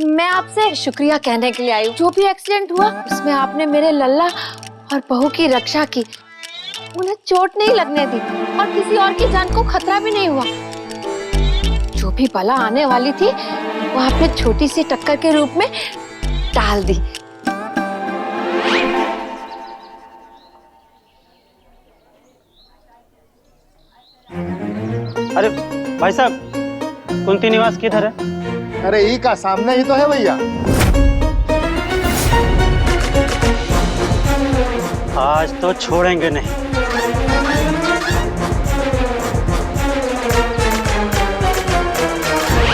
मैं आपसे शुक्रिया कहने के लिए आई हूँ। जो भी एक्सीडेंट हुआ उसमें आपने मेरे लल्ला और बहू की रक्षा की। उन्हें चोट नहीं लगने दी और किसी और की जान को खतरा भी नहीं हुआ। जो भी बला आने वाली थी वो आपने छोटी सी टक्कर के रूप में टाल दी। अरे भाई साहब, कुंती निवास किधर है? अरे ई का सामने ही तो है भैया। आज तो छोड़ेंगे नहीं।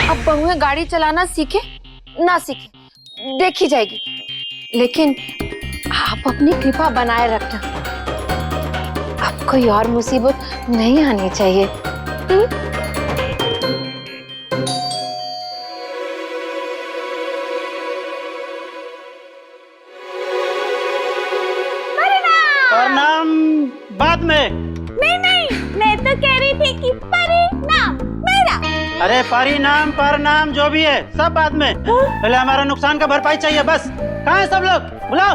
अब बहुएं गाड़ी चलाना सीखे ना सीखे देखी जाएगी, लेकिन आप अपनी कृपा बनाए रखना। अब कोई और मुसीबत नहीं आनी चाहिए। प्रणाम बाद में। नहीं, मैं तो कह रही थी कि परिणाम मेरा। अरे परिणाम प्रणाम जो भी है सब बाद में। पहले हमारा नुकसान का भरपाई चाहिए बस। कहाँ है सब लोग? बुलाओ।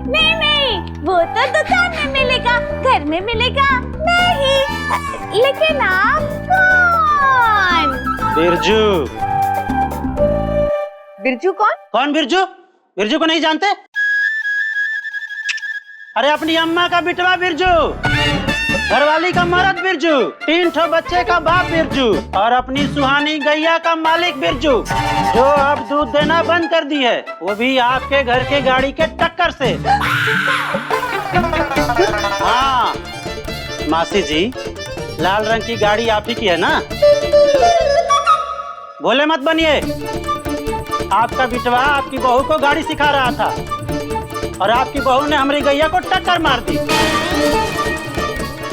नहीं, वो तो दुकान में मिलेगा, घर में मिलेगा नहीं। लेकिन आप कौन? बिरजू। बिरजू कौन? कौन बिरजू? बिरजू को नहीं जानते? अरे अपनी अम्मा का बिटवा बिरजू, घरवाली का मर्द बिरजू, 3 ठो बच्चे का बाप बिरजू और अपनी सुहानी गैया का मालिक बिरजू, जो अब दूध देना बंद कर दी है, वो भी आपके घर के गाड़ी के टक्कर से। हाँ मासी जी, लाल रंग की गाड़ी आप ही की है ना? भोले मत बनिए। आपका बिटवा आपकी बहू को गाड़ी सिखा रहा था और आपकी बहू ने हमारी गैया को टक्कर मार दी।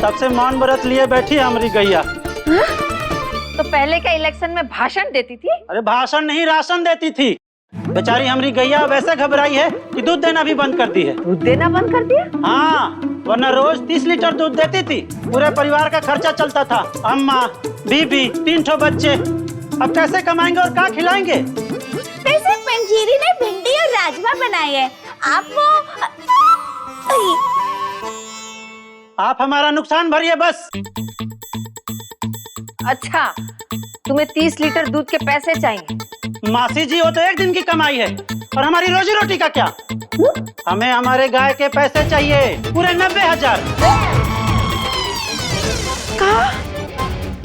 तब से मौन व्रत लिए बैठी हमारी गैया। तो पहले का इलेक्शन में भाषण देती थी? अरे भाषण नहीं, राशन देती थी। बेचारी हमारी गैया वैसे घबराई है कि दूध देना भी बंद कर दी है। दूध देना बंद कर दिया? हाँ, वरना रोज 30 लीटर दूध देती थी। पूरे परिवार का खर्चा चलता था। अम्मा, बीबी, 3 ठो बच्चे, अब कैसे कमाएंगे और क्या खिलाएंगे? वैसे पंजीरी ने भिंडी और राजमा बनाए है। आप हमारा नुकसान भरिए बस। अच्छा, तुम्हें 30 लीटर दूध के पैसे चाहिए? मासी जी, वो तो एक दिन की कमाई है और हमारी रोजी रोटी का क्या? हमें हमारे गाय के पैसे चाहिए, पूरे 90,000।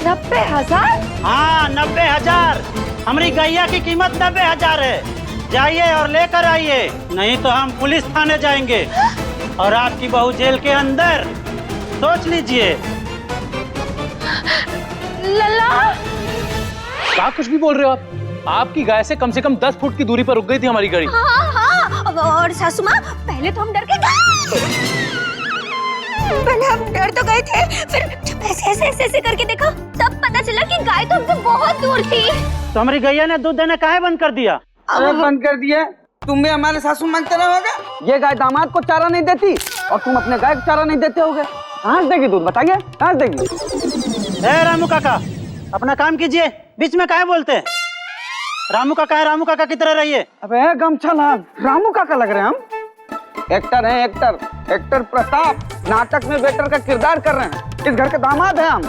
90,000? हाँ 90,000। हमारी गैया की कीमत 90,000 है। जाइए और लेकर आइए, नहीं तो हम पुलिस थाने जाएंगे और आपकी बहू जेल के अंदर। सोच लीजिए। लल्ला, क्या कुछ भी बोल रहे हो आप? आपकी गाय से कम 10 फुट की दूरी पर रुक गई थी हमारी गाड़ी। हाँ, और सासू माँ, पहले तो हम डर के पहले हम डर तो गए थे, फिर ऐसे करके देखा, तब पता चला कि गाय तो हमसे बहुत दूर थी। तो हमारी गैया ने दूध देना काहे बंद कर दिया? अरे बंद कर दिया। तुम भी हमारे सासू मानते रहोगे? ये गाय दामाद को चारा नहीं देती और तुम अपने गाय को चारा नहीं देते होगे। कहाँ देगी दूध, बताइए कहाँ देगी? ए रामू काका, अपना काम कीजिए, बीच में काहे बोलते हैं? रामू काका है, रामू काका की तरह रहिए। अबे गमछा लाल, रामू काका लग रहे हैं हम। एक्टर हैं एक्टर प्रताप, नाटक में वेटर का किरदार कर रहे हैं। इस घर के दामाद हैं हम।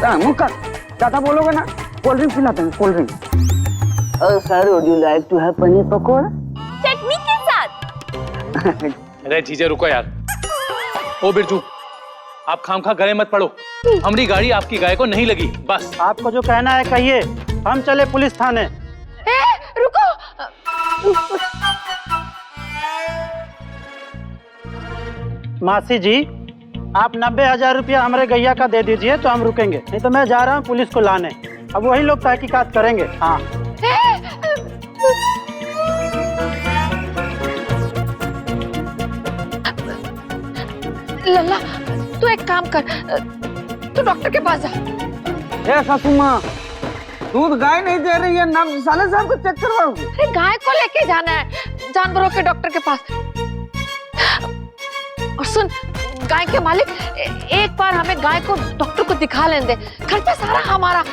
रामू काका, ज्यादा बोलोगे ना, कोल्ड ड्रिंक पिलाते हैं, cold drink. Sir, would you like to have paneer pakora? चटनी के साथ। अरे जीजे रुको यार। ओ बिरजू, आप खामखा गले मत पड़ो। हमारी गाड़ी आपकी गाय को नहीं लगी, बस। आपको जो कहना है कहिए, हम चले पुलिस थाने। रुको। मासी जी, आप 90,000 रुपया हमारे गैया का दे दीजिए तो हम रुकेंगे, नहीं तो मैं जा रहा हूँ पुलिस को लाने। अब वही लोग तहकीकात करेंगे। हाँ लल्ला, तू एक काम कर, तू डॉक्टर के पास जा। ए सासू माँ, दूध गाय नहीं दे रही है, नब्ज साले साहब को चेक करवाओगे? अरे गाय को लेके जाना है जानवरों के डॉक्टर के पास। और सुन, गाय के मालिक, एक बार हमें गाय को डॉक्टर को दिखा लेने दे, खर्चा सारा हमारा।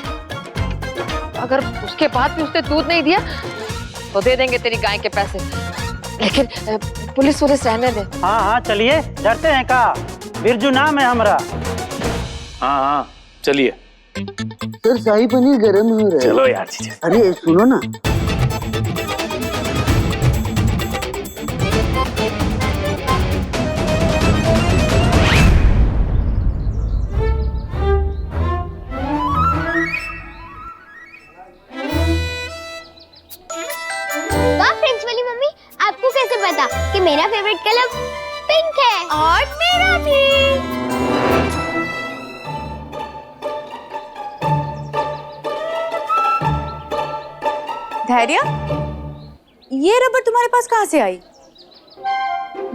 अगर उसके बाद भी उसने दूध नहीं दिया तो दे देंगे तेरी गाय के पैसे, लेकिन पुलिस रहने दे। हाँ हाँ चलिए, डरते हैं का? बिरजू नाम है हमारा। हाँ हाँ चलिए। सर शाही पनीर गरम हो रहा है। चलो यार जी। अरे सुनो ना, वाह फ्रेंच वाली मम्मी, आपको कैसे पता कि मेरा फेवरेट कलर पिंक है? और मेरा भी। धैर्य, ये रबर तुम्हारे पास कहाँ से आई?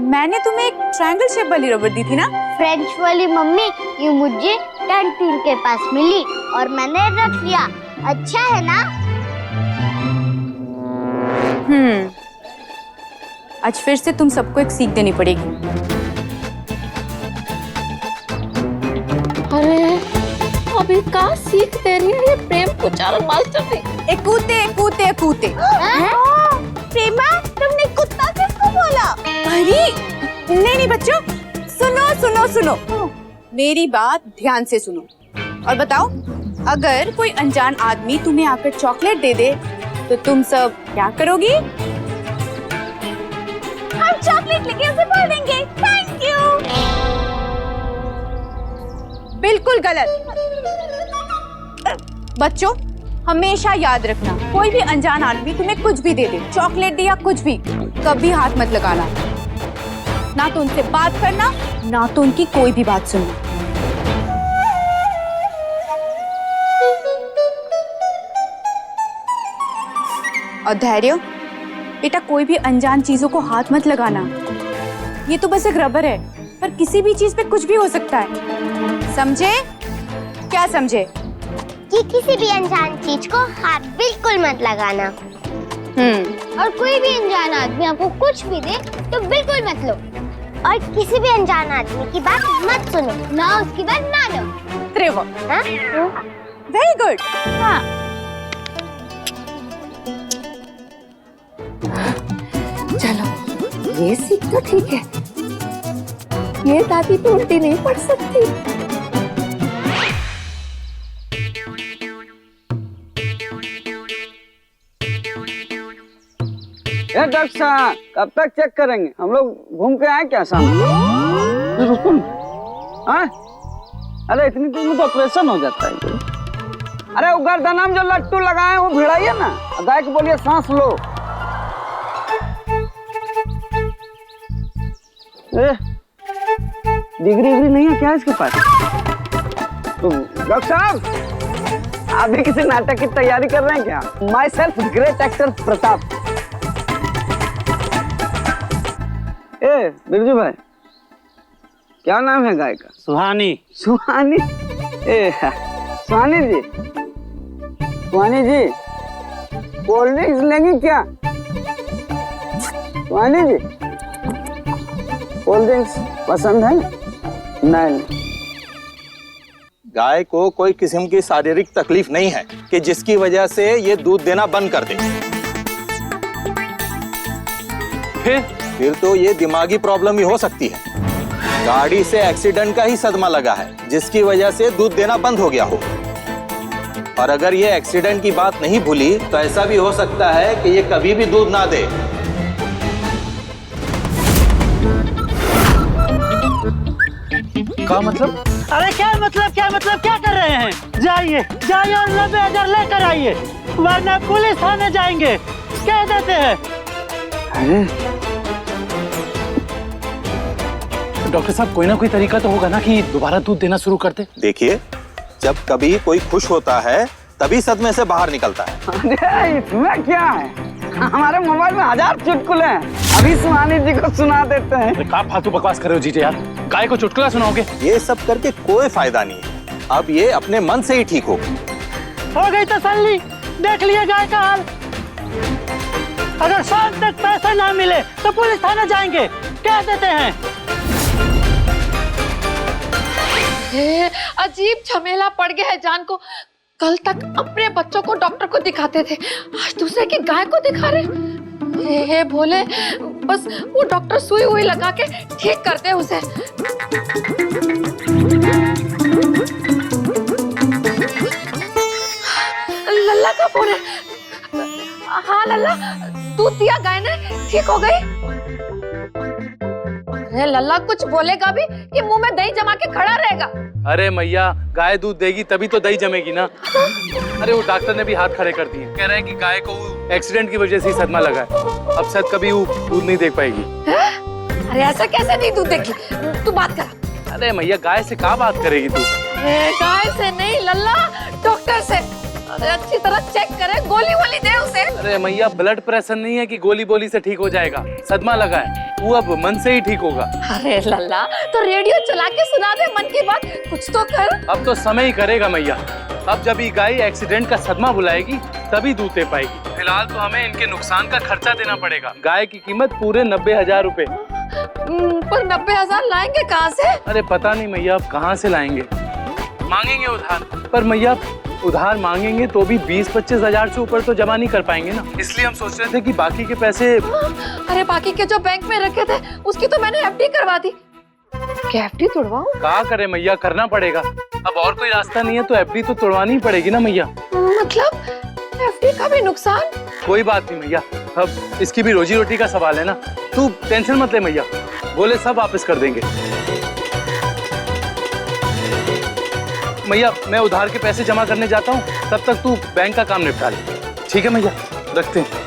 मैंने तुम्हें एक ट्रायंगल शेप वाली रबर दी थी ना? फ्रेंच वाली मम्मी, ये मुझे कैंटीन के पास मिली और मैंने रख लिया। अच्छा है ना? आज फिर से तुम सबको एक सीख देनी पड़ेगी। अरे अभी का सीख दे रही है ये प्रेम कुचारण मास्टर ने। कूते कूते कूते। प्रेमा, तुमने कुत्ता किसको बोला? अरे नहीं बच्चों, सुनो सुनो सुनो, मेरी बात ध्यान से सुनो और बताओ, अगर कोई अनजान आदमी तुम्हें आकर चॉकलेट दे दे तो तुम सब क्या करोगी? हम चॉकलेट लेके उसे बोल देंगे थैंक यू। बिल्कुल गलत। बच्चों, हमेशा याद रखना, कोई भी अनजान आदमी तुम्हें कुछ भी दे दे, चॉकलेट दे या कुछ भी, कभी हाथ मत लगाना। ना तो उनसे बात करना, ना तो उनकी कोई भी बात सुनना। और धैर्य बेटा, कोई भी अनजान चीजों को हाथ मत लगाना। ये तो बस एक रबर है, पर किसी भी चीज पे कुछ भी हो सकता है। समझे? क्या समझे? कि किसी भी अनजान चीज को हाथ बिल्कुल मत लगाना। और कोई भी अनजान आदमी आपको कुछ भी दे तो बिल्कुल मत लो। और किसी भी अनजान आदमी की बात मत सुनो, ना उसकी बात ना लो। त्रिवक, हाँ? Very good. हाँ, चलो ये सीख तो ठीक है, ये दादी पे उल्टी नहीं पड़ सकती। डॉक्टर साहब कब तक चेक करेंगे? हम लोग घूम के आए क्या शाम को? रुको। अरे इतनी दूर में तो ऑपरेशन हो जाता है। अरे वो गर्दन में जो लट्टू लगाए वो भिड़ाइए ना, गाय को बोलिए सांस लो। डिग्री नहीं है क्या इसके पास? तो डॉक्टर साहब, आप भी किसी नाटक की तैयारी कर रहे हैं क्या? My self great actor Pratap. Birju भाई, क्या नाम है गाय का? सुहानी। सुहानी? सुहानी जी, सुहानी जी, कोल्ड ड्रिंक्स लेंगी क्या? सुहानी जी, कोल्ड ड्रिंक्स पसंद है? नहीं। गाय को कोई किस्म की शारीरिक तकलीफ नहीं है कि जिसकी वजह से ये दूध देना बंद कर दे। फिर तो ये दिमागी प्रॉब्लम ही हो सकती है। गाड़ी से एक्सीडेंट का ही सदमा लगा है जिसकी वजह से दूध देना बंद हो गया हो। और अगर ये एक्सीडेंट की बात नहीं भूली तो ऐसा भी हो सकता है कि ये कभी भी दूध ना दे। क्या मतलब? अरे क्या मतलब क्या कर रहे हैं? जाइए जाइए और 90,000 लेकर आइए, वरना पुलिस थाने जाएंगे, कह देते हैं। डॉक्टर साहब, कोई ना कोई तरीका तो होगा ना कि दोबारा दूध देना शुरू कर दे। देखिए, जब कभी कोई खुश होता है तभी सदमे से बाहर निकलता है। अरे इसमें क्या है, हमारे मोबाइल में 1000 चुटकुले हैं, अभी सुहानी जी को सुना देते हैं। अरे क्या फालतू बकवास कर रहे हो जीजे यार, गाय को चुटकुला सुनाओगे? ये सब करके कोई फायदा नहीं है, अब ये अपने मन से ही ठीक होगी। हो गई तसल्ली, देख लिए गाय का हाल। अगर शाम तक पैसे ना मिले तो पुलिस थाने जाएंगे, कह देते हैं। अजीब झमेला पड़ गया है जान को। कल तक अपने बच्चों को डॉक्टर को दिखाते थे, आज दूसरे की गाय को दिखा रहे। हे भोले, बस वो डॉक्टर सुई हुई लगा के ठीक कर दे उसे। लल्ला का फोन है। हाँ लल्ला, दूध दिया गाय ने, ठीक हो गई? अरे लल्ला कुछ बोलेगा भी कि मुंह में दही जमा के खड़ा रहेगा। अरे मैया, गाय दूध देगी तभी तो दही जमेगी ना। अरे वो डॉक्टर ने भी हाथ खड़े कर दिए, कह रहे हैं कि गाय को एक्सीडेंट की वजह से ही सदमा लगा है, अब शायद कभी वो दूध नहीं देख पाएगी। अरे ऐसा कैसे नहीं दूध देगी? तू बात कर। अरे मैया, गाय से क्या बात करेगी तू? अरे गाय से नहीं लल्ला, डॉक्टर से। अरे अच्छी तरह चेक करे, गोली वोली दे उसे। अरे मैया, ब्लड प्रेशर नहीं है कि गोली बोली से ठीक हो जाएगा, सदमा लगा है, वो अब मन से ही ठीक होगा। अरे लल्ला, तो रेडियो चला के सुना दे मन की बात, कुछ तो कर। अब तो समय ही करेगा मैया, अब जब ये गाय एक्सीडेंट का सदमा बुलाएगी तभी दूध दे पाएगी। फिलहाल तो हमें इनके नुकसान का खर्चा देना पड़ेगा। गाय की कीमत पूरे 90,000 रुपए। पर 90,000 लाएंगे कहाँ से? अरे पता नहीं मैया, अब कहाँ से लाएंगे, मांगेंगे उधार। पर मैया, उधार मांगेंगे तो भी 20-25 हजार से ऊपर तो जमा नहीं कर पाएंगे ना, इसलिए हम सोच रहे थे कि बाकी के पैसे। अरे बाकी के जो बैंक में रखे थे उसकी तो मैंने एफडी करवा दी। क्या एफडी तोड़वाऊं? क्या करे मैया, करना पड़ेगा, अब और कोई रास्ता नहीं है तो एफडी तो तोड़वानी ही पड़ेगी ना मैया। मतलब एफडी का भी नुकसान? कोई बात नहीं मैया, अब इसकी भी रोजी रोटी का सवाल है ना, तू टेंशन मत ले मैया, बोले सब वापस कर देंगे। मैया, मैं उधार के पैसे जमा करने जाता हूँ, तब तक तू बैंक का काम निपटा ले। ठीक है मैया, रखते हैं।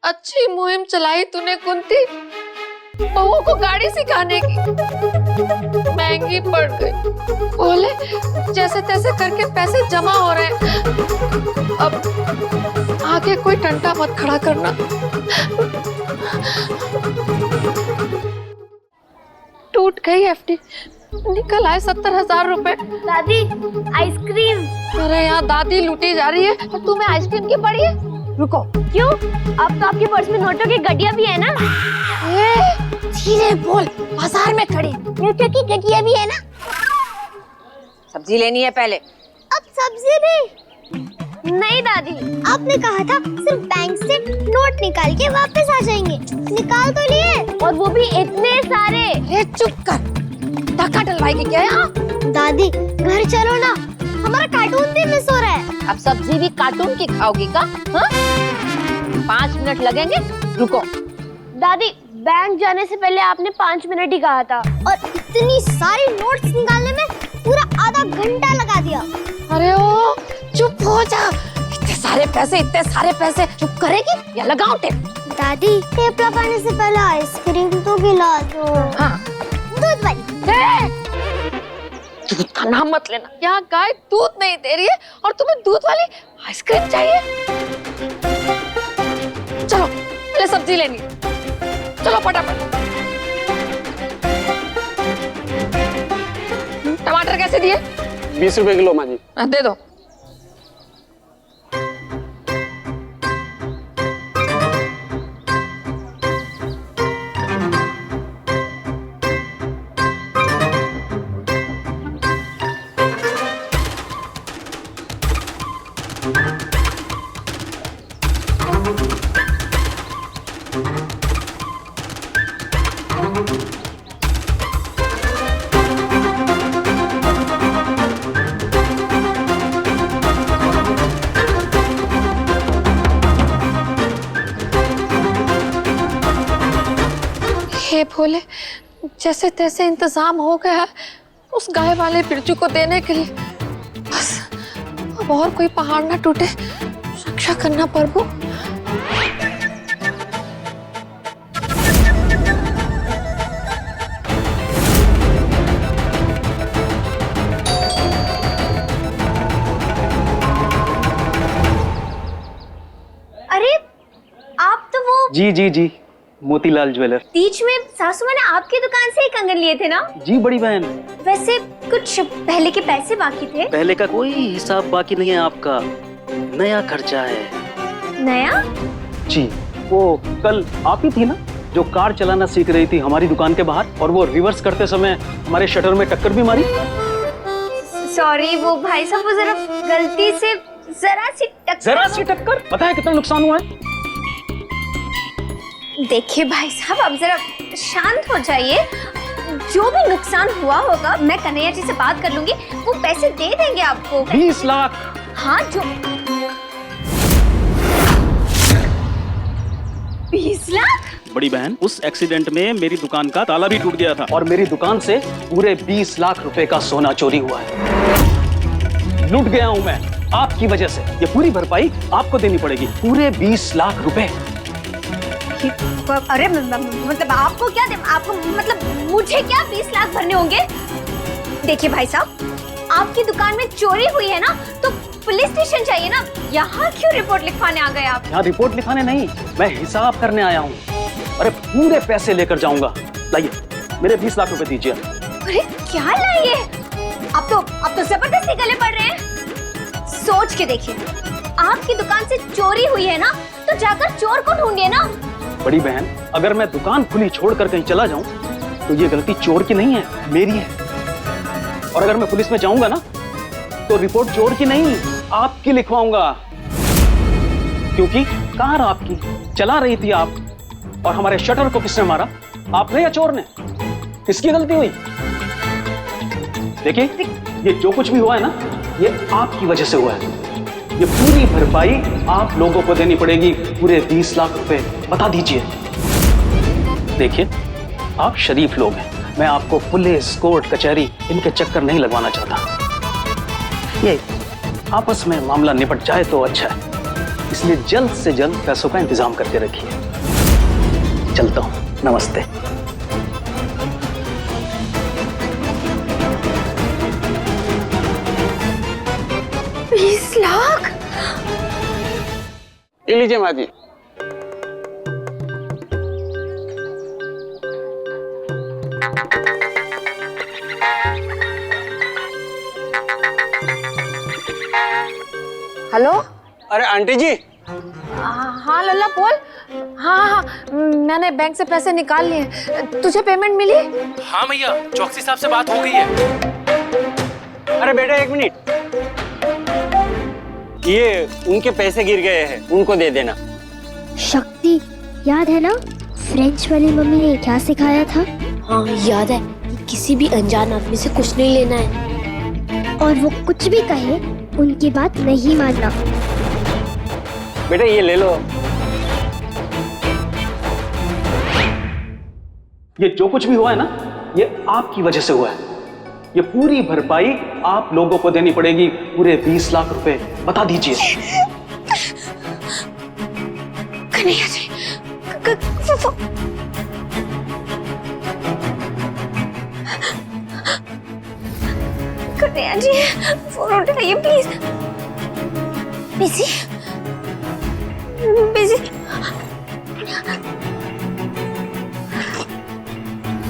अच्छी मुहिम चलाई तूने कुंती, बहू को गाड़ी सिखाने की। महंगी पड़ गई। बोले जैसे तैसे करके पैसे जमा हो रहे हैं, अब आगे कोई टंटा मत खड़ा करना। टूट गई एफडी, निकल आए 70,000 रुपए। दादी आइसक्रीम। अरे यहाँ दादी लूटी जा रही है और तुम्हें आइसक्रीम की पड़ी है। रुको, क्यों? अब तो आपके पर्स में नोटों की गड्डियाँ भी है ना? धीरे बोल, बाजार में खड़ी नोटों की गड्डियाँ भी है ना? सब्जी लेनी है पहले। अब सब्जी भी? नहीं दादी, आपने कहा था सिर्फ बैंक से नोट निकाल के वापस आ जाएंगे। निकाल तो लिए, और वो भी इतने सारे। अरे चुप कर, धक्का डलवाएगी क्या यहाँ? दादी घर चलो ना, हमारा कार्टून भी मिस हो रहा है। अब सब्जी भी कार्टून की खाओगी का? हाँ? 5 मिनट लगेंगे, रुको। दादी बैंक जाने से पहले आपने 5 मिनट ही कहा था, और इतनी सारी नोट्स निकालने में पूरा आधा घंटा लगा दिया। अरे ओ चुप हो जा, इतने सारे पैसे, चुप करेगी या लगाओ टेप? दादी टेप लगाने से पहले आइसक्रीम तो खिला दो। हाँ। दूध वाली। दूध का नाम मत लेना, यहाँ गाय दूध नहीं दे रही है और तुम्हें दूध वाली आइसक्रीम चाहिए। चलो पहले सब्जी लेनी है, चलो फटाफट। टमाटर कैसे दिए? 20 रुपए किलो माँ जी। दे दो। हे भोले, जैसे तैसे इंतजाम हो गया है उस गाय वाले बिरजू को देने के लिए। बस अब और कोई पहाड़ ना टूटे, रक्षा करना प्रभु। अरे आप तो वो जी मोतीलाल ज्वेलर। बीच में सासू माँ ने आपकी दुकान से ही कंगन लिए थे ना? जी बड़ी बहन। वैसे कुछ पहले के पैसे बाकी थे? पहले का कोई हिसाब बाकी नहीं है, आपका नया खर्चा है। नया? जी, वो कल आप ही थी ना जो कार चलाना सीख रही थी हमारी दुकान के बाहर, और वो रिवर्स करते समय हमारे शटर में टक्कर भी मारी। सॉरी वो भाई साहब, वो जरा गलती से जरा सी टक्कर जरा सी टक्कर, बताएं कितना नुकसान हुआ है? देखिए भाई साहब, आप जरा शांत हो जाइए। जो भी नुकसान हुआ होगा मैं कन्हैया जी से बात कर लूंगी, वो पैसे दे देंगे आपको। 20 लाख। हाँ, जो 20 लाख? बड़ी बहन, उस एक्सीडेंट में मेरी दुकान का ताला भी टूट गया था और मेरी दुकान से पूरे 20 लाख रुपए का सोना चोरी हुआ है। लूट गया हूं मैं आपकी वजह से। ये पूरी भरपाई आपको देनी पड़ेगी, पूरे 20 लाख रुपए। अरे मतलब आपको क्या आपको मतलब मुझे क्या 20 लाख भरने होंगे? देखिए भाई साहब, आपकी दुकान में चोरी हुई है ना, तो पुलिस स्टेशन चाहिए ना, यहाँ क्यों रिपोर्ट लिखवाने आ गए आप? यहाँ रिपोर्ट लिखाने नहीं, मैं हिसाब करने आया हूँ। अरे पूरे पैसे लेकर जाऊंगा। लाइए, मेरे 20 लाख रुपए दीजिए। अरे क्या लाइए? आप तो जबरदस्ती गले पड़ रहे हैं। सोच के देखिए, आपकी दुकान से चोरी हुई है ना, तो जाकर चोर को ढूंढिए ना। बड़ी बहन, अगर मैं दुकान खुली छोड़कर कहीं चला जाऊं तो ये गलती चोर की नहीं है, मेरी है। और अगर मैं पुलिस में जाऊंगा ना, तो रिपोर्ट चोर की नहीं, आपकी लिखवाऊंगा। क्योंकि कार आपकी, चला रही थी आप, और हमारे शटर को किसने मारा, आपने या चोर ने? किसकी गलती हुई? देखिए, ये जो कुछ भी हुआ है ना, ये आपकी वजह से हुआ है। ये पूरी भरपाई आप लोगों को देनी पड़ेगी, पूरे 20 लाख रुपए। बता दीजिए। देखिए, आप शरीफ लोग हैं, मैं आपको पुलिस, कोर्ट, कचहरी इनके चक्कर नहीं लगवाना चाहता। ये आपस में मामला निपट जाए तो अच्छा है, इसलिए जल्द से जल्द पैसों का इंतजाम करके रखिए। चलता हूं, नमस्ते। लाख? ये लीजिए माँ जी। हेलो? अरे आंटी जी। हाँ लल्ला बोल। हाँ, मैंने बैंक से पैसे निकाल लिए। तुझे पेमेंट मिली? हाँ भैया, चौकसी साहब से बात हो गई है। अरे बेटा एक मिनट, ये उनके पैसे गिर गए हैं, उनको दे देना। शक्ति, याद है ना फ्रेंच वाली मम्मी ने क्या सिखाया था? हाँ याद है, किसी भी अनजान आदमी से कुछ नहीं लेना है, और वो कुछ भी कहे उनकी बात नहीं मानना। बेटा ये ले लो। ये जो कुछ भी हुआ है ना, ये आपकी वजह से हुआ है। ये पूरी भरपाई आप लोगों को देनी पड़ेगी, पूरे 20 लाख रुपए। बता दीजिए। कन्हैया जी, कन्हैया जी, फोन उठाइए प्लीज। Busy busy.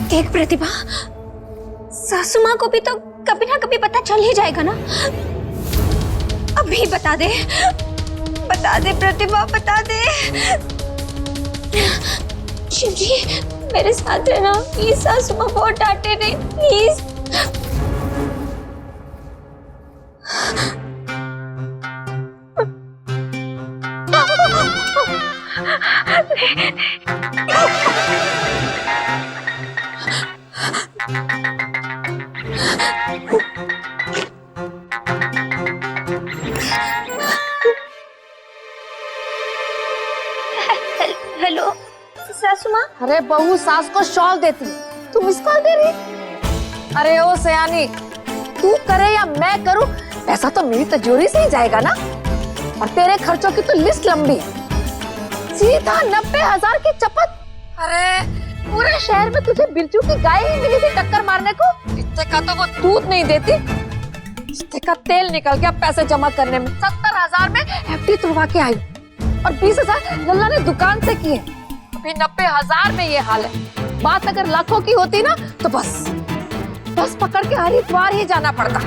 देख प्रतिभा, सासू माँ को भी तो कभी ना कभी पता चल ही जाएगा ना। अभी बता दे प्रतिभा, बता दे। शिव जी मेरे साथ रहना प्लीज, सासू माँ बहुत डांटे नहीं, प्लीज। हेलो सासू माँ। अरे बहू सास को शॉल देती, तू मिस कॉल दे रही? अरे ओ सयानी, तू करे या मैं करूं, ऐसा तो मेरी तिजोरी से ही जाएगा ना। और तेरे खर्चों की तो लिस्ट लंबी है, सीधा 90,000 की चपत। अरे पूरे शहर में तुझे बिरजू की गाय ही मिली थी टक्कर मारने को। इतने का तो वो दूध नहीं देती, इतने का तेल निकल गया पैसे जमा करने में। 70,000 में एफडी तुड़वा के आई, और 20,000 लल्ला ने दुकान से किए। अभी 90,000 में ये हाल है। बात अगर लाखों की होती ना, तो बस पकड़ के हरिद्वार ही जाना पड़ता।